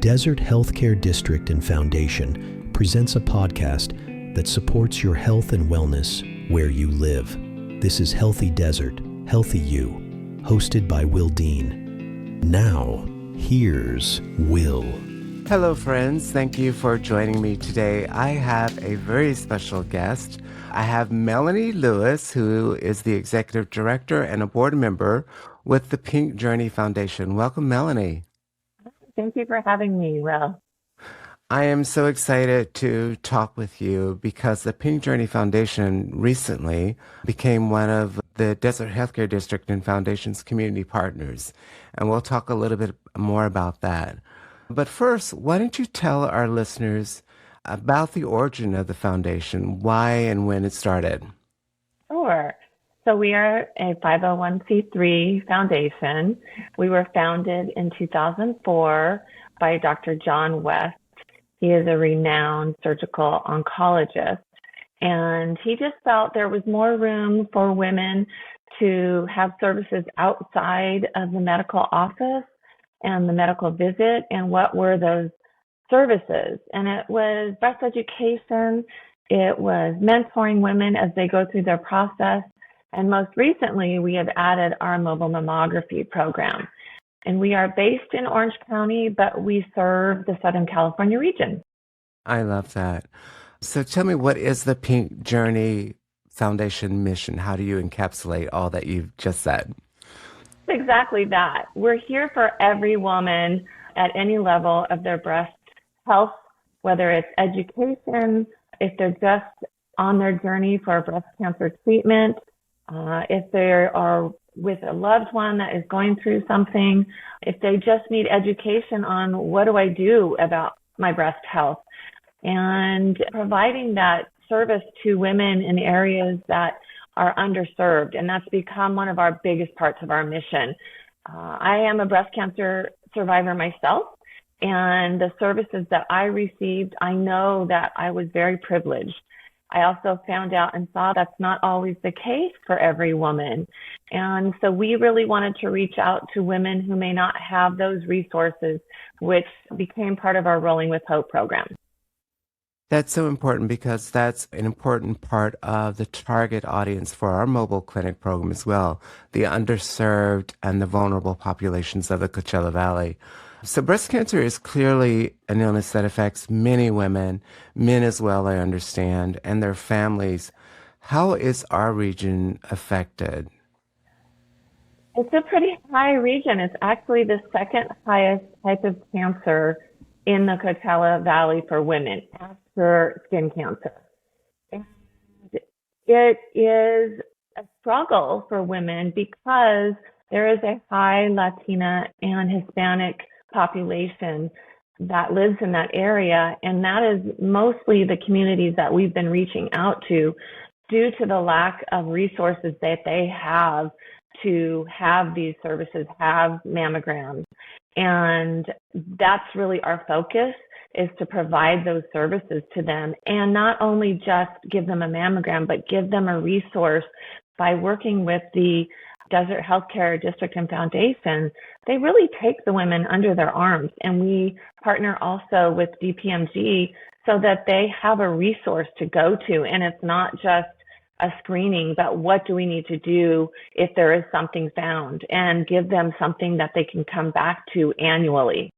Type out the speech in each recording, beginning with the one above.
Desert Healthcare District and Foundation presents a podcast that supports your health and wellness where you live. This is Healthy Desert, Healthy You, hosted by Will Dean. Now, here's Will. Hello, friends. Thank you for joining me today. I have a very special guest. I have Melanie Lewis, who is the Executive Director and a board member with the Pink Journey Foundation. Welcome, Melanie. Thank you for having me, Will. I am so excited to talk with you because the Pink Journey Foundation recently became one of the Desert Healthcare District and Foundation's community partners. And we'll talk a little bit more about that. But first, why don't you tell our listeners about the origin of the foundation, why and when it started? Sure. So we are a 501c3 foundation. We were founded in 2004 by Dr. John West. He is a renowned surgical oncologist, and he just felt there was more room for women to have services outside of the medical office and the medical visit. And what were those services? And it was breast education, it was mentoring women as they go through their process, and most recently we have added our mobile mammography program. And we are based in Orange County, but we serve the Southern California region. I love that. So tell me, what is the Pink Journey Foundation mission? How do you encapsulate all that you've just said? Exactly that. We're here for every woman at any level of their breast health, whether it's education, if they're just on their journey for breast cancer treatment, if they are with a loved one that is going through something, if they just need education on what do I do about my breast health, and providing that service to women in areas that are underserved. And that's become one of our biggest parts of our mission. I am a breast cancer survivor myself, and the services that I received, I know that I was very privileged. I also found out and saw that's not always the case for every woman. And so we really wanted to reach out to women who may not have those resources, which became part of our Rolling with Hope program. That's so important because that's an important part of the target audience for our mobile clinic program as well, the underserved and the vulnerable populations of the Coachella Valley. So breast cancer is clearly an illness that affects many women, men as well, I understand, and their families. How is our region affected? It's a pretty high region. It's actually the second highest type of cancer in the Coachella Valley for women after skin cancer. And it is a struggle for women because there is a high Latina and Hispanic population that lives in that area, and that is mostly the communities that we've been reaching out to due to the lack of resources that they have to have these services, have mammograms. And that's really our focus, is to provide those services to them, and not only just give them a mammogram, but give them a resource by working with the Desert Healthcare District and Foundation. They really take the women under their arms, and we partner also with DPMG so that they have a resource to go to, and it's not just a screening, but what do we need to do if there is something found, and give them something that they can come back to annually.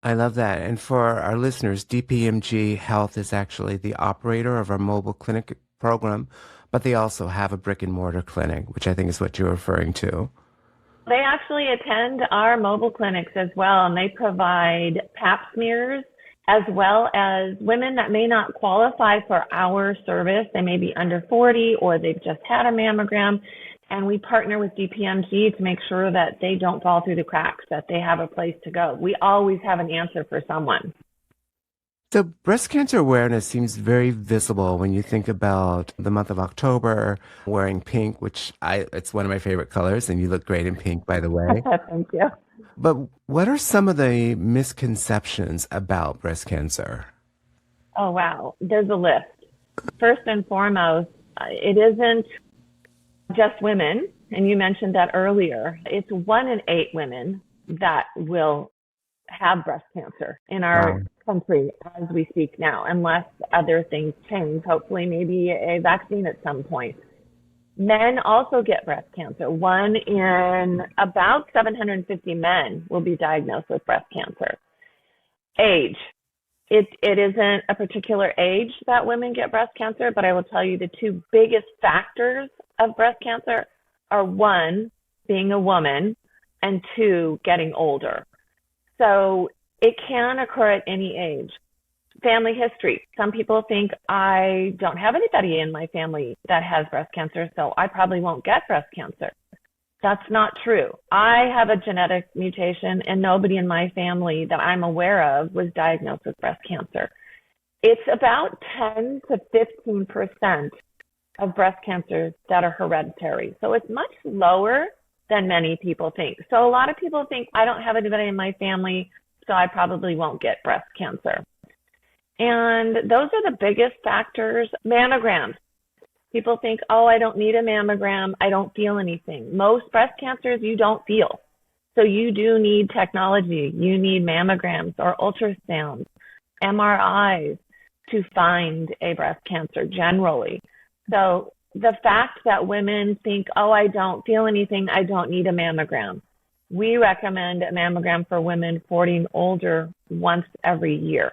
I love that. And for our listeners, DPMG Health is actually the operator of our mobile clinic program, but they also have a brick and mortar clinic, which I think is what you're referring to. They actually attend our mobile clinics as well, and they provide pap smears as well as women that may not qualify for our service. They may be under 40 or they've just had a mammogram, and we partner with DPMG to make sure that they don't fall through the cracks, that they have a place to go. We always have an answer for someone. So breast cancer awareness seems very visible when you think about the month of October, wearing pink, which it's one of my favorite colors, and you look great in pink, by the way. Thank you. But what are some of the misconceptions about breast cancer? Oh, wow. There's a list. First and foremost, it isn't just women, and you mentioned that earlier. It's 1 in 8 women that will have breast cancer in Wow. our country as we speak now, unless other things change. Hopefully, maybe a vaccine at some point. Men also get breast cancer. One in about 750 men will be diagnosed with breast cancer. Age. It isn't a particular age that women get breast cancer, but I will tell you the two biggest factors of breast cancer are one, being a woman, and two, getting older. So it can occur at any age. Family history. Some people think I don't have anybody in my family that has breast cancer, so I probably won't get breast cancer. That's not true. I have a genetic mutation and nobody in my family that I'm aware of was diagnosed with breast cancer. It's about 10 to 15% of breast cancers that are hereditary. So it's much lower than many people think. So a lot of people think I don't have anybody in my family, so I probably won't get breast cancer. And those are the biggest factors. Mammograms. People think, oh, I don't need a mammogram. I don't feel anything. Most breast cancers you don't feel. So you do need technology. You need mammograms or ultrasounds, MRIs to find a breast cancer generally. So the fact that women think, oh, I don't feel anything, I don't need a mammogram. We recommend a mammogram for women 40 and older once every year.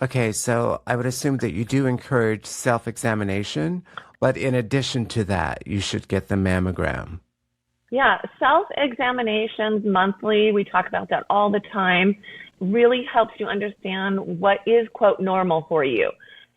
Okay, so I would assume that you do encourage self-examination, but in addition to that, you should get the mammogram. Yeah, self-examinations monthly, we talk about that all the time, really helps you understand what is, quote, normal for you.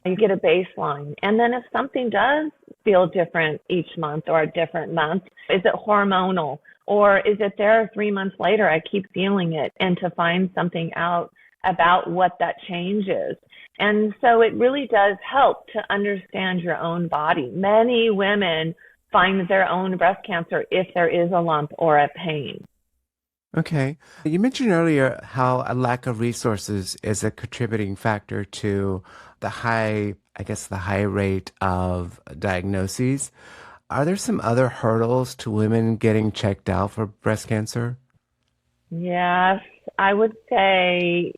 You get a baseline. And then if something does feel different each month or a different month, is it hormonal? Or is it there 3 months later, I keep feeling it, and to find something out about what that change is. And so it really does help to understand your own body. Many women find their own breast cancer if there is a lump or a pain. Okay. You mentioned earlier how a lack of resources is a contributing factor to the high rate of diagnoses. Are there some other hurdles to women getting checked out for breast cancer? Yes, I would say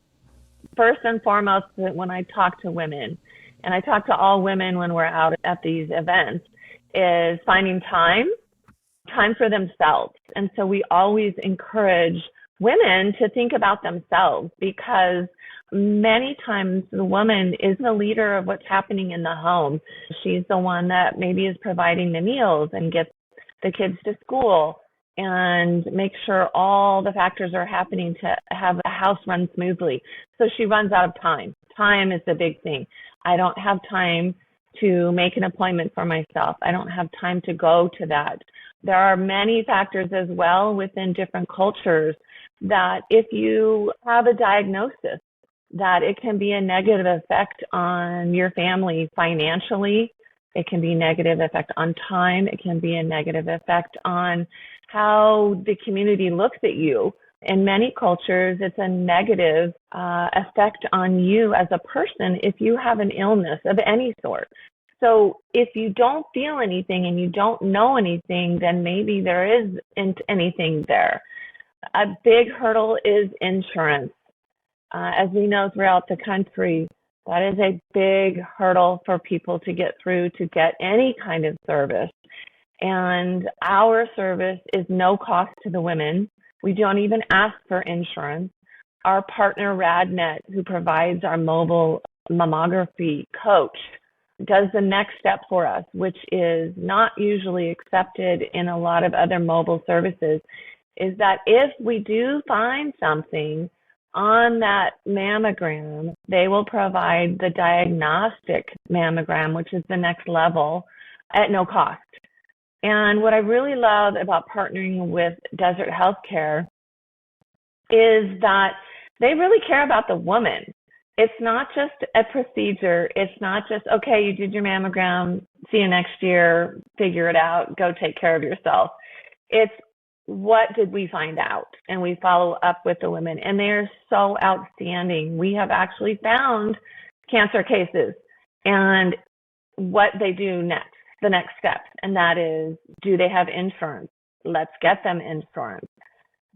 first and foremost, when I talk to women, and I talk to all women when we're out at these events, is finding time for themselves. And so we always encourage women to think about themselves, because many times the woman is the leader of what's happening in the home. She's the one that maybe is providing the meals and gets the kids to school and make sure all the factors are happening to have the house run smoothly. So she runs out of time. Time is the big thing. I don't have time to make an appointment for myself. I don't have time to go to that. There are many factors as well within different cultures that if you have a diagnosis, that it can be a negative effect on your family financially. It can be a negative effect on time. It can be a negative effect on how the community looks at you. In many cultures, it's a negative effect on you as a person if you have an illness of any sort. So if you don't feel anything and you don't know anything, then maybe there isn't anything there. A big hurdle is insurance. As we know throughout the country, that is a big hurdle for people to get through to get any kind of service. And our service is no cost to the women. We don't even ask for insurance. Our partner, RadNet, who provides our mobile mammography coach, does the next step for us, which is not usually accepted in a lot of other mobile services, is that if we do find something on that mammogram, they will provide the diagnostic mammogram, which is the next level, at no cost. And what I really love about partnering with Desert Healthcare is that they really care about the woman. It's not just a procedure. It's not just, okay, you did your mammogram, see you next year, figure it out, go take care of yourself. It's what did we find out? And we follow up with the women, and they are so outstanding. We have actually found cancer cases and what they do next, the next steps, and that is, do they have insurance? Let's get them insurance.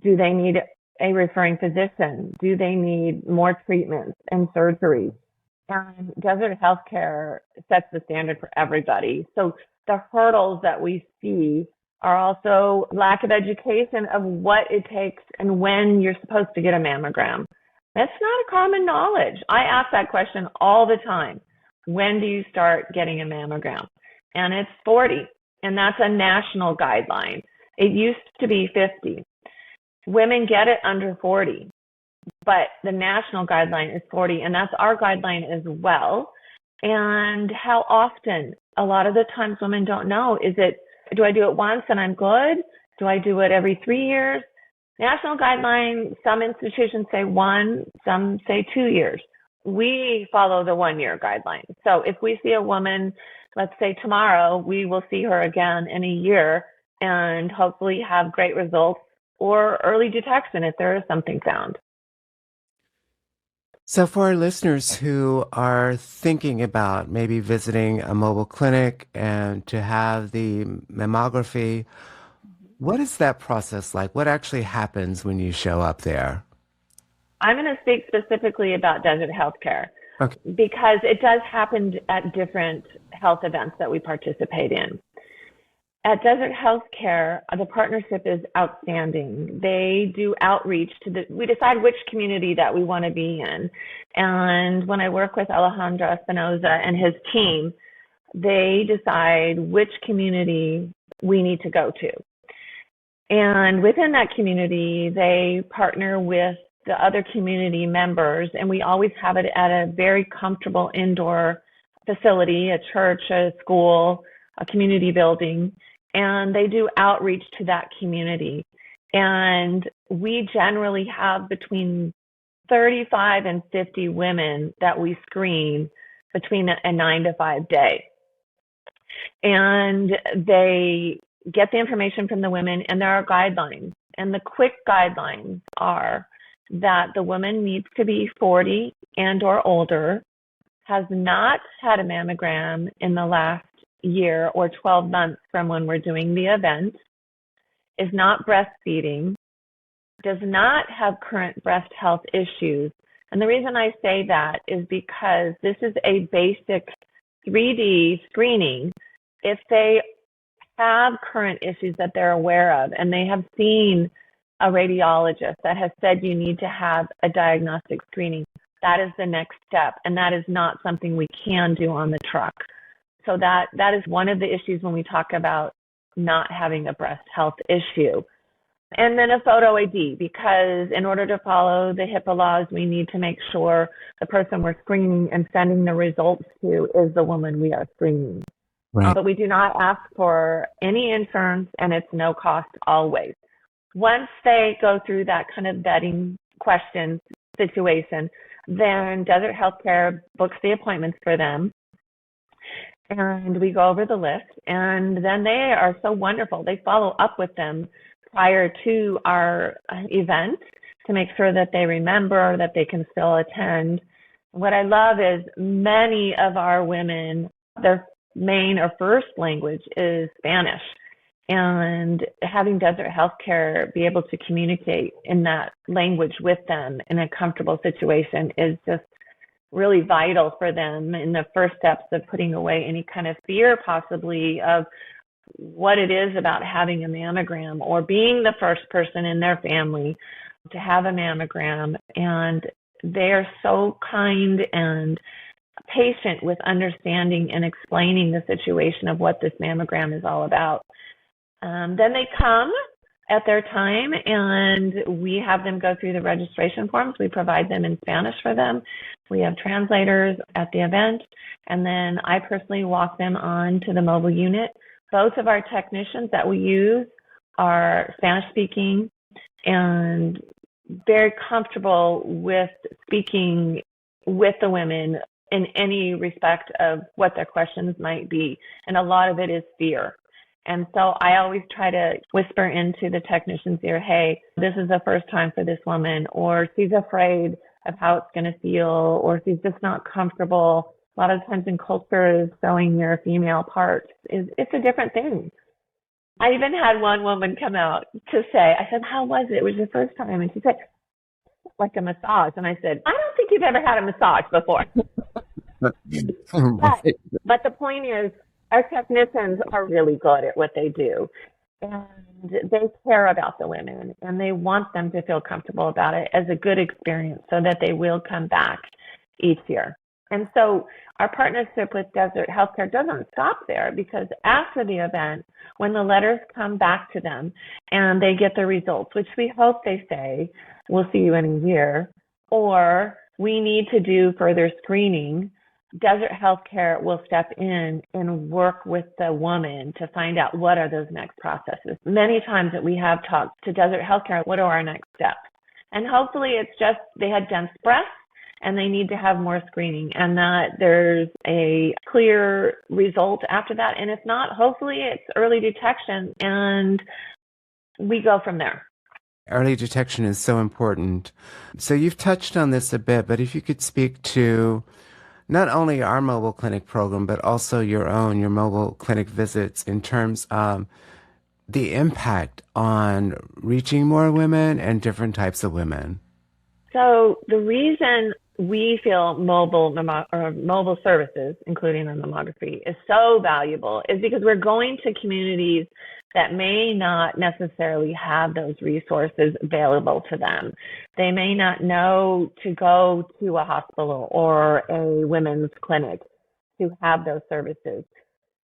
Do they need a referring physician? Do they need more treatments and surgery? And Desert Healthcare sets the standard for everybody. So the hurdles that we see are also lack of education of what it takes and when you're supposed to get a mammogram. That's not a common knowledge. I ask that question all the time. When do you start getting a mammogram? And it's 40, and that's a national guideline. It used to be 50. Women get it under 40, but the national guideline is 40, and that's our guideline as well. And how often? A lot of the times women don't know. Do I do it once and I'm good? Do I do it every 3 years? National guideline, some institutions say 1, some say 2 years. We follow the 1-year guideline. So if we see a woman, let's say tomorrow, we will see her again in a year and hopefully have great results or early detection if there is something found. So for our listeners who are thinking about maybe visiting a mobile clinic and to have the mammography, what is that process like? What actually happens when you show up there? I'm going to speak specifically about Desert Healthcare because it does happen at different health events that we participate in. At Desert Healthcare, the partnership is outstanding. They do outreach we decide which community that we want to be in. And when I work with Alejandro Espinoza and his team, they decide which community we need to go to. And within that community, they partner with the other community members, and we always have it at a very comfortable indoor facility, a church, a school, a community building, and they do outreach to that community. And we generally have between 35 and 50 women that we screen between a 9 to 5 day. And they get the information from the women, and there are guidelines. And the quick guidelines are that the woman needs to be 40 and or older, has not had a mammogram in the last year or 12 months from when we're doing the event, is not breastfeeding, does not have current breast health issues. And the reason I say that is because this is a basic 3D screening. If they have current issues that they're aware of and they have seen a radiologist that has said you need to have a diagnostic screening, that is the next step. And that is not something we can do on the truck. So that is one of the issues when we talk about not having a breast health issue. And then a photo ID, because in order to follow the HIPAA laws, we need to make sure the person we're screening and sending the results to is the woman we are screening. Right. But we do not ask for any insurance, and it's no cost always. Once they go through that kind of vetting question situation, then Desert Healthcare books the appointments for them. And we go over the list, and then they are so wonderful. They follow up with them prior to our event to make sure that they remember, that they can still attend. What I love is many of our women, their main or first language is Spanish. And having Desert Healthcare be able to communicate in that language with them in a comfortable situation is just really vital for them in the first steps of putting away any kind of fear possibly of what it is about having a mammogram or being the first person in their family to have a mammogram. And they are so kind and patient with understanding and explaining the situation of what this mammogram is all about. Then they come at their time, and we have them go through the registration forms. We provide them in Spanish for them. We have translators at the event, and then I personally walk them on to the mobile unit. Both of our technicians that we use are Spanish-speaking and very comfortable with speaking with the women in any respect of what their questions might be. And a lot of it is fear. And so I always try to whisper into the technician's ear, hey, this is the first time for this woman, or she's afraid of how it's going to feel, or she's just not comfortable. A lot of times in culture, showing your female parts it's a different thing. I even had one woman come out to say, I said, how was it? It was your first time. And she said, like a massage. And I said, I don't think you've ever had a massage before. But, Right. but the point is, our technicians are really good at what they do. And they care about the women and they want them to feel comfortable about it as a good experience so that they will come back each year. And so our partnership with Desert Healthcare doesn't stop there, because after the event, when the letters come back to them and they get the results, which we hope they say, we'll see you in a year, or we need to do further screening, Desert Healthcare will step in and work with the woman to find out what are those next processes. Many times that we have talked to Desert Healthcare, what are our next steps? And hopefully it's just they had dense breasts and they need to have more screening, and that there's a clear result after that. And if not, hopefully it's early detection and we go from there. Early detection is so important. So you've touched on this a bit, but if you could speak to not only our mobile clinic program, but also your mobile clinic visits in terms of the impact on reaching more women and different types of women. So the reason we feel mobile services, including the mammography, is so valuable is because we're going to communities that may not necessarily have those resources available to them. They may not know to go to a hospital or a women's clinic to have those services.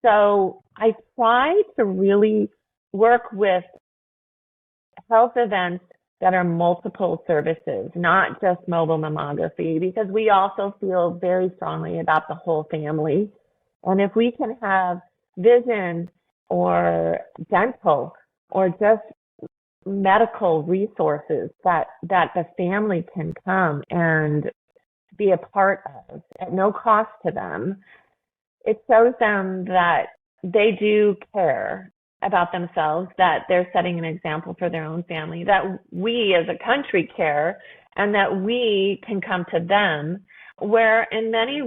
So I try to really work with health events that are multiple services, not just mobile mammography, because we also feel very strongly about the whole family. And if we can have vision or dental or just medical resources that the family can come and be a part of at no cost to them, it shows them that they do care about themselves, that they're setting an example for their own family, that we as a country care, and that we can come to them, where in many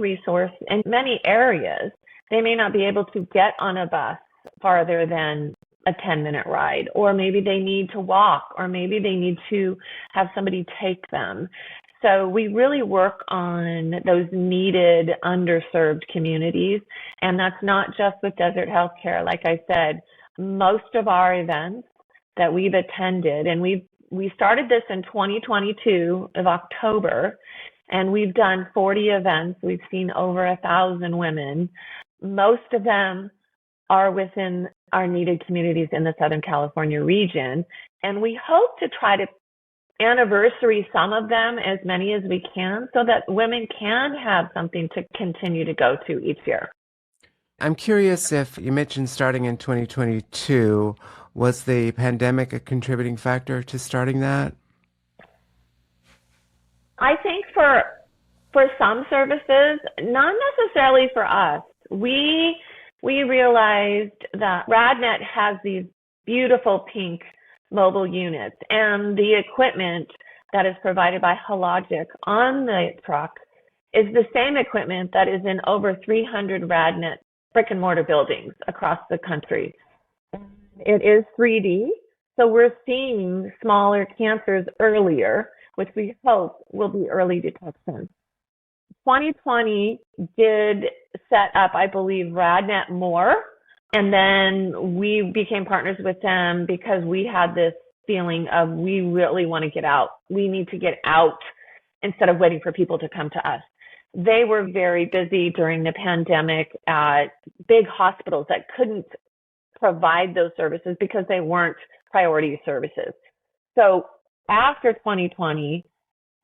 areas, they may not be able to get on a bus farther than a 10-minute ride, or maybe they need to walk, or maybe they need to have somebody take them. So we really work on those needed, underserved communities, and that's not just with Desert Healthcare. Like I said, most of our events that we've attended, and we started this in 2022 of October, and we've done 40 events. We've seen over 1,000 women. Most of them are within our needed communities in the Southern California region, and we hope to try to anniversary some of them, as many as we can, so that women can have something to continue to go to each year. I'm curious, if you mentioned starting in 2022, was the pandemic a contributing factor to starting that? I think for some services, not necessarily for us. We realized that RadNet has these beautiful pink mobile units, and the equipment that is provided by Hologic on the truck is the same equipment that is in over 300 RadNet brick and mortar buildings across the country. It is 3D, so we're seeing smaller cancers earlier, which we hope will be early detection. 2020 did set up, I believe, RadNet more, and then we became partners with them because we had this feeling of we really want to get out. We need to get out instead of waiting for people to come to us. They were very busy during the pandemic at big hospitals that couldn't provide those services because they weren't priority services. So after 2020,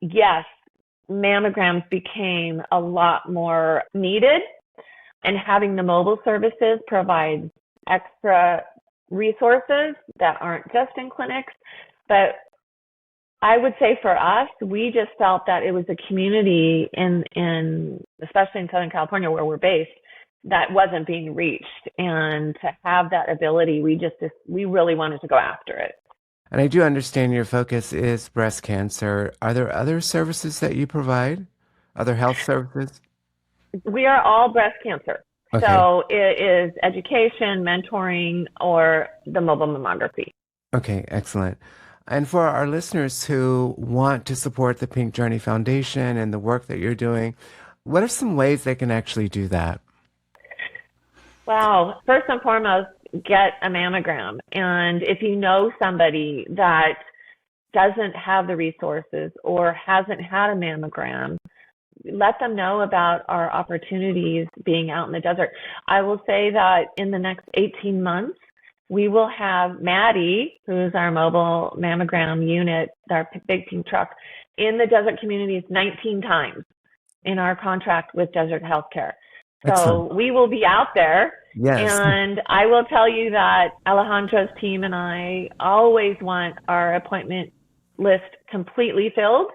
yes, mammograms became a lot more needed, and having the mobile services provides extra resources that aren't just in clinics. But I would say for us, we just felt that it was a community in especially in Southern California where we're based, that wasn't being reached. And to have that ability, we really wanted to go after it. And I do understand your focus is breast cancer. Are there other services that you provide? Other health services? We are all breast cancer. Okay. So it is education, mentoring, or the mobile mammography. Okay, excellent. And for our listeners who want to support the Pink Journey Foundation and the work that you're doing, what are some ways they can actually do that? Wow. First and foremost, get a mammogram. And if you know somebody that doesn't have the resources or hasn't had a mammogram, let them know about our opportunities being out in the desert. I will say that in the next 18 months, we will have Maddie, who's our mobile mammogram unit, our big pink truck, in the desert communities 19 times in our contract with Desert Healthcare. So Excellent. we will be out there. Yes. And I will tell you that Alejandro's team and I always want our appointment list completely filled.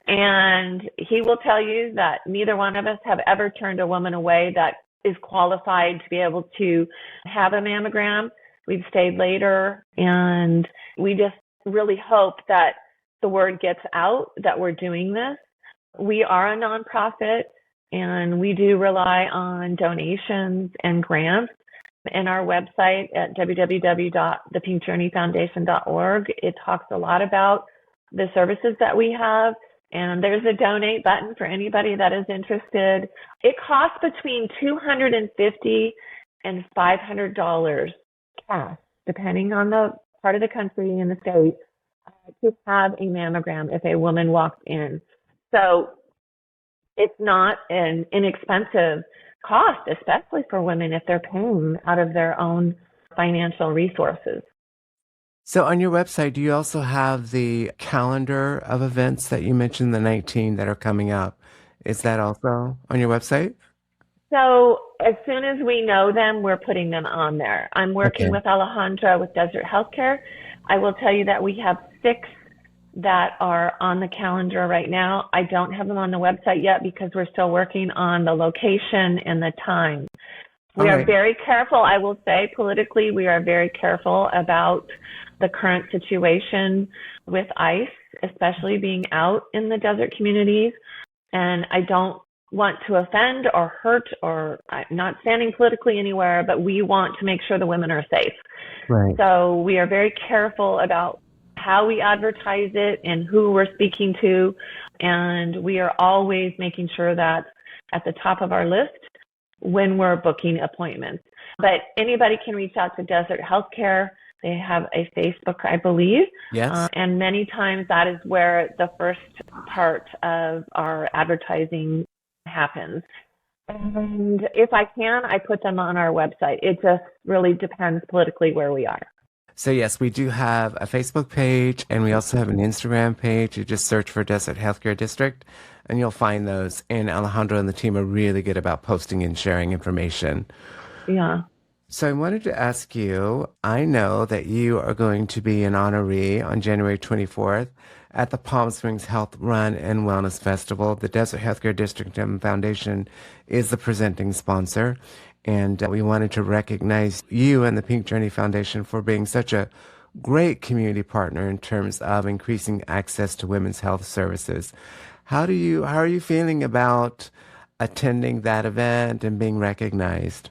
And he will tell you that neither one of us have ever turned a woman away that is qualified to be able to have a mammogram. We've stayed later, and we just really hope that the word gets out that we're doing this. We are a nonprofit, and we do rely on donations and grants. And our website at www.thepinkjourneyfoundation.org, it talks a lot about the services that we have. And there's a donate button for anybody that is interested. It costs between $250 and $500 cash, depending on the part of the country and the state, to have a mammogram if a woman walks in. So it's not an inexpensive cost, especially for women if they're paying out of their own financial resources. So on your website, do you also have the calendar of events that you mentioned, the 19 that are coming up? Is that also on your website? So as soon as we know them, we're putting them on there. I'm working Okay. with Alejandra with Desert Healthcare. I will tell you that we have 6 that are on the calendar right now. I don't have them on the website yet because we're still working on the location and the time. We are very careful, I will say, politically, we are very careful about the current situation with ICE, especially being out in the desert communities. And I don't want to offend or hurt, or I'm not standing politically anywhere, but we want to make sure the women are safe. Right. So we are very careful about how we advertise it and who we're speaking to. And we are always making sure that at the top of our list when we're booking appointments. But anybody can reach out to Desert Healthcare. They have a Facebook, I believe. Yes. And many times that is where the first part of our advertising happens. And if I can, I put them on our website. It just really depends politically where we are. So yes, we do have a Facebook page, and we also have an Instagram page. You just search for Desert Healthcare District, and you'll find those. And Alejandro and the team are really good about posting and sharing information. Yeah. So I wanted to ask you, I know that you are going to be an honoree on January 24th at the Palm Springs Health Run and Wellness Festival. The Desert Healthcare District and Foundation is the presenting sponsor. And we wanted to recognize you and the Pink Journey Foundation for being such a great community partner in terms of increasing access to women's health services. How are you feeling about attending that event and being recognized?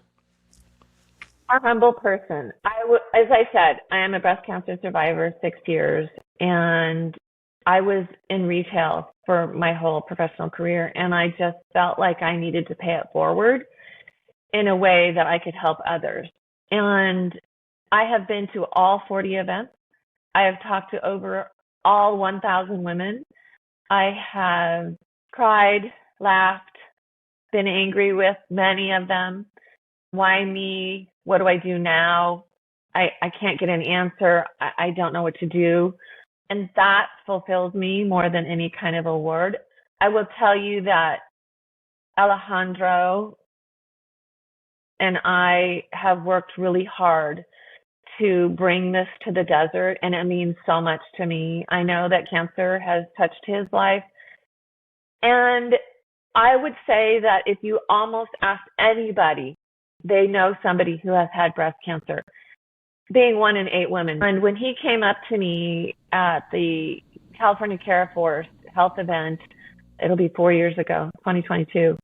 A humble person. As I said, I am a breast cancer survivor, 6 years, and I was in retail for my whole professional career, and I just felt like I needed to pay it forward in a way that I could help others. And I have been to all 40 events. I have talked to over all 1,000 women. I have cried, laughed, been angry with many of them. Why me? What do I do now? I can't get an answer. I don't know what to do. And that fulfills me more than any kind of award. I will tell you that Alejandro and I have worked really hard to bring this to the desert, and it means so much to me. I know that cancer has touched his life. And I would say that if you almost ask anybody, they know somebody who has had breast cancer, being 1 in 8 women. And when he came up to me at the California Care Force health event, it'll be 4 years ago, 2022,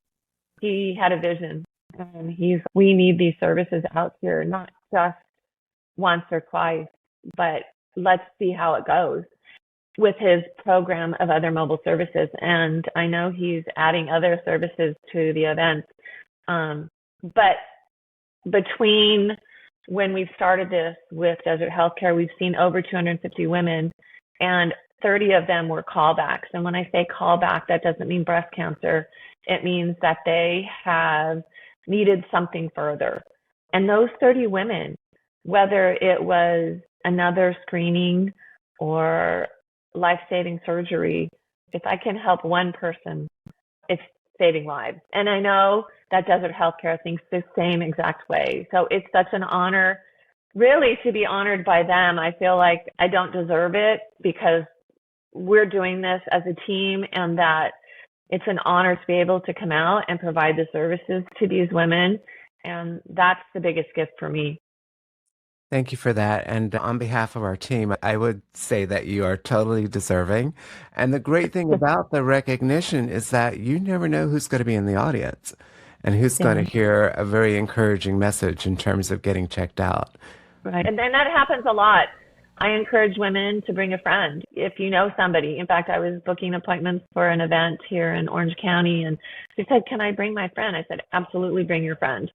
he had a vision. And we need these services out here, not just once or twice, but let's see how it goes with his program of other mobile services. And I know he's adding other services to the event. But between when we've started this with Desert Healthcare, we've seen over 250 women, and 30 of them were callbacks. And when I say callback, that doesn't mean breast cancer. It means that they have needed something further. And those 30 women, whether it was another screening or life-saving surgery, if I can help one person, it's saving lives. And I know that Desert Healthcare thinks the same exact way. So it's such an honor, really, to be honored by them. I feel like I don't deserve it because we're doing this as a team, and that it's an honor to be able to come out and provide the services to these women. And that's the biggest gift for me. Thank you for that. And on behalf of our team, I would say that you are totally deserving. And the great thing about the recognition is that you never know who's going to be in the audience and who's going to hear a very encouraging message in terms of getting checked out. Right. And then that happens a lot. I encourage women to bring a friend. If you know somebody, in fact, I was booking appointments for an event here in Orange County, and she said, "Can I bring my friend?" I said, "Absolutely, bring your friend."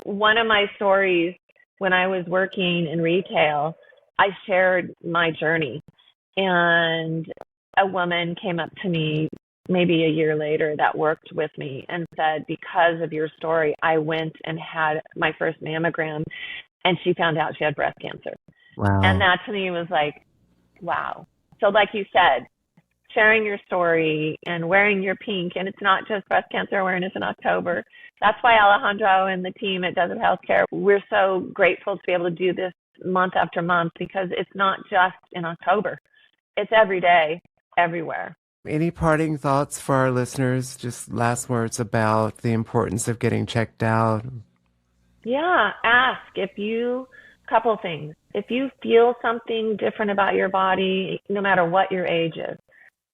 One of my stories, when I was working in retail, I shared my journey, and a woman came up to me maybe a year later that worked with me and said, "Because of your story, I went and had my first mammogram," and she found out she had breast cancer. Wow. And that to me was like, wow. So like you said, sharing your story and wearing your pink, and it's not just breast cancer awareness in October. That's why Alejandro and the team at Desert Healthcare, we're so grateful to be able to do this month after month, because it's not just in October. It's every day, everywhere. Any parting thoughts for our listeners? Just last words about the importance of getting checked out? Yeah, couple things. If you feel something different about your body, no matter what your age is,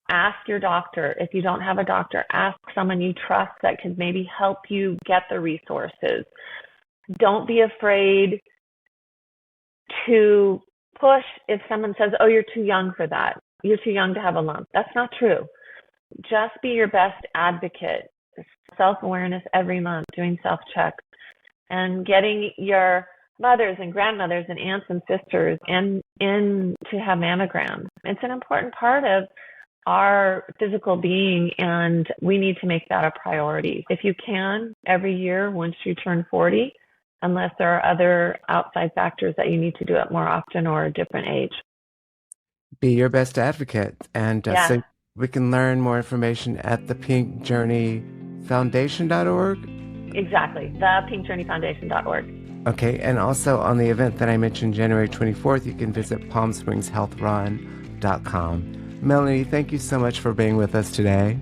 ask your doctor. If you don't have a doctor, ask someone you trust that can maybe help you get the resources. Don't be afraid to push if someone says, "Oh, you're too young for that. You're too young to have a lump." That's not true. Just be your best advocate. Self-awareness every month, doing self-checks, and getting your mothers and grandmothers and aunts and sisters in to have mammograms. It's an important part of our physical being, and we need to make that a priority. If you can, every year once you turn 40, unless there are other outside factors that you need to do it more often or a different age. Be your best advocate. And so we can learn more information at thepinkjourneyfoundation.org. Exactly, thepinkjourneyfoundation.org. Okay, and also on the event that I mentioned, January 24th, you can visit palmspringshealthrun.com. Melanie, thank you so much for being with us today.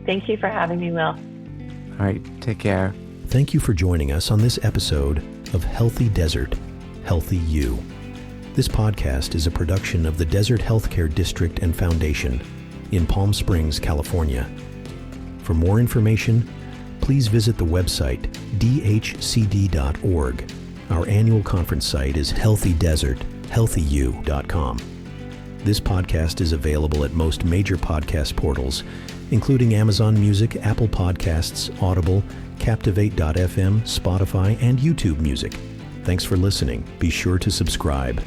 Thank you for having me, Will. All right, take care. Thank you for joining us on this episode of Healthy Desert, Healthy You. This podcast is a production of the Desert Healthcare District and Foundation in Palm Springs, California. For more information, please visit the website dhcd.org. Our annual conference site is healthydesert.healthyu.com. This podcast is available at most major podcast portals, including Amazon Music, Apple Podcasts, Audible, Captivate.fm, Spotify, and YouTube Music. Thanks for listening. Be sure to subscribe.